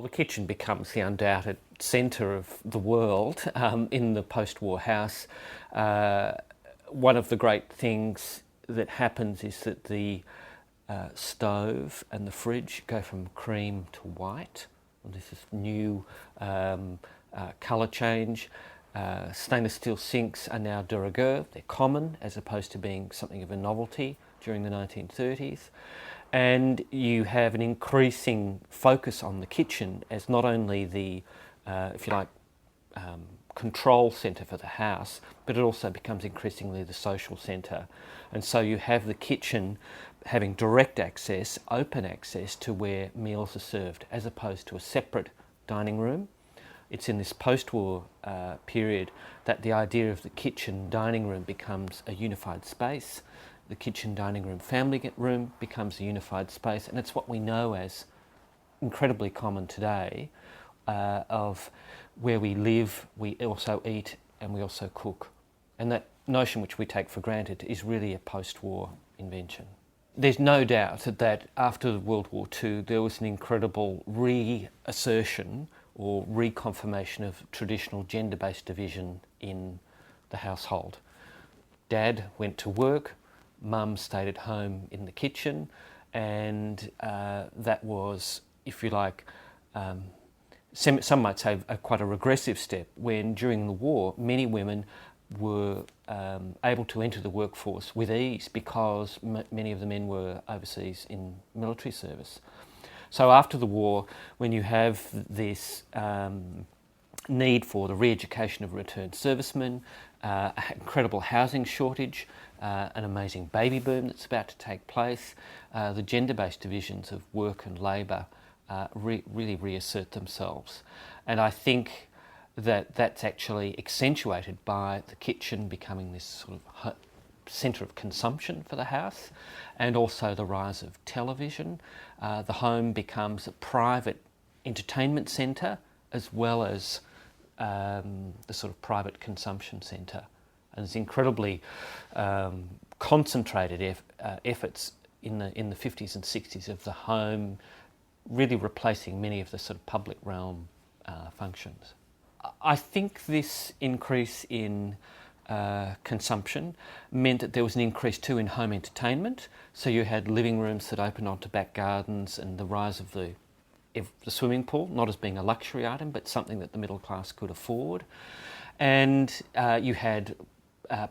the kitchen becomes the undoubted centre of the world in the post-war house. One of the great things that happens is that the stove and the fridge go from cream to white. And this is new colour change. Stainless steel sinks are now de rigueur. They're common as opposed to being something of a novelty during the 1930s. And you have an increasing focus on the kitchen as not only the, if you like, control centre for the house, but it also becomes increasingly the social centre. And so you have the kitchen having direct access, open access to where meals are served, as opposed to a separate dining room. It's in this post-war period that the idea of the kitchen dining room becomes a unified space. The kitchen dining room family room becomes a unified space, and it's what we know as incredibly common today, of where we live, we also eat, and we also cook. And that notion, which we take for granted, is really a post-war invention. There's no doubt that after World War II there was an incredible reassertion or reconfirmation of traditional gender-based division in the household. Dad went to work, Mum stayed at home in the kitchen, and that was, if you like, some might say quite a regressive step, when during the war many women were able to enter the workforce with ease because many of the men were overseas in military service. So after the war, when you have this need for the re-education of returned servicemen, incredible housing shortage, an amazing baby boom that's about to take place, the gender-based divisions of work and labour really reassert themselves. And I think that that's actually accentuated by the kitchen becoming this sort of centre of consumption for the house, and also the rise of television. The home becomes a private entertainment centre as well as the sort of private consumption centre. And there's incredibly concentrated efforts in the 50s and 60s of the home really replacing many of the sort of public realm functions. I think this increase in consumption meant that there was an increase too in home entertainment. So you had living rooms that opened onto back gardens, and the rise of the swimming pool, not as being a luxury item, but something that the middle class could afford. And you had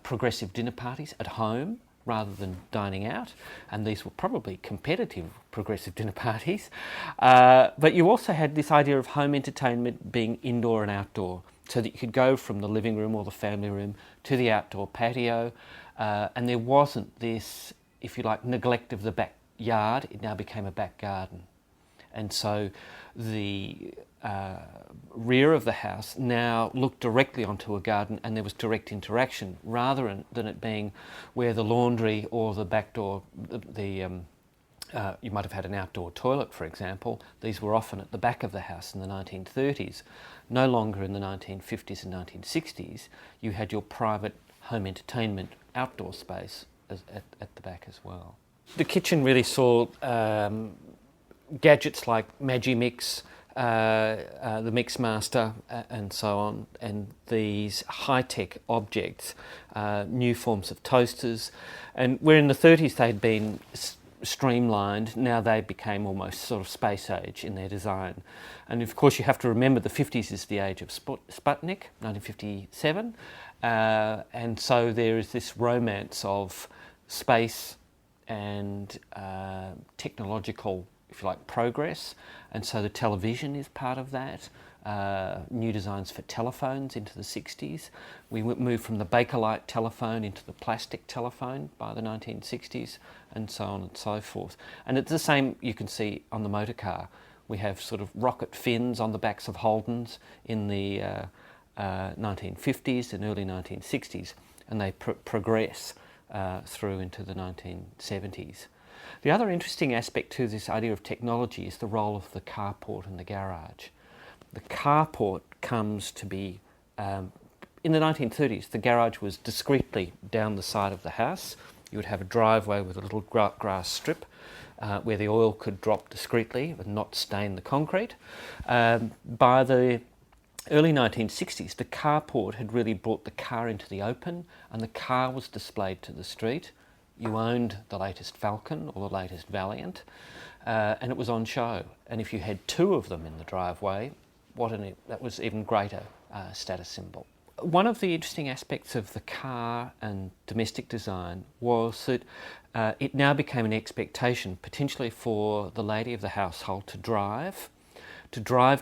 progressive dinner parties at home rather than dining out, and these were probably competitive progressive dinner parties. But you also had this idea of home entertainment being indoor and outdoor, so that you could go from the living room or the family room to the outdoor patio, and there wasn't this, if you like, neglect of the backyard. It now became a back garden. And so the rear of the house now looked directly onto a garden, and there was direct interaction, rather than it being where the laundry or the back door, you might have had an outdoor toilet, for example. These were often at the back of the house in the 1930s. No longer in the 1950s and 1960s. You had your private home entertainment outdoor space at the back as well. The kitchen really saw gadgets like Magimix, the Mixmaster, and so on, and these high-tech objects, new forms of toasters. And where in the 30s they'd been streamlined, now they became almost sort of space age in their design. And of course you have to remember the 50s is the age of Sputnik, 1957, and so there is this romance of space and technological, if you like, progress, and so the television is part of that. New designs for telephones into the 60s. We moved from the Bakelite telephone into the plastic telephone by the 1960s, and so on and so forth. And it's the same you can see on the motor car. We have sort of rocket fins on the backs of Holdens in the 1950s and early 1960s, and they progress through into the 1970s. The other interesting aspect to this idea of technology is the role of the carport and the garage. The carport comes to be, in the 1930s, the garage was discreetly down the side of the house. You would have a driveway with a little grass strip, where the oil could drop discreetly and not stain the concrete. By the early 1960s, the carport had really brought the car into the open, and the car was displayed to the street. You owned the latest Falcon or the latest Valiant, and it was on show. And if you had two of them in the driveway, that was even greater status symbol. One of the interesting aspects of the car and domestic design was that it now became an expectation, potentially for the lady of the household, to drive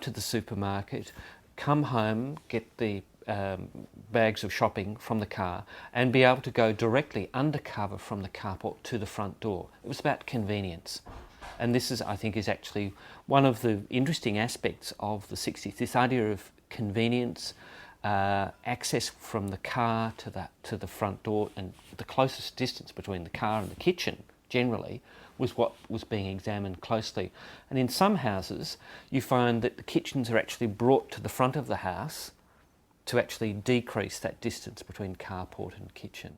to the supermarket, come home, get the bags of shopping from the car, and be able to go directly undercover from the carport to the front door. It was about convenience. And this is, I think, is actually one of the interesting aspects of the 60s, this idea of convenience, access from the car to the front door, and the closest distance between the car and the kitchen generally was what was being examined closely. And in some houses you find that the kitchens are actually brought to the front of the house to actually decrease that distance between carport and kitchen.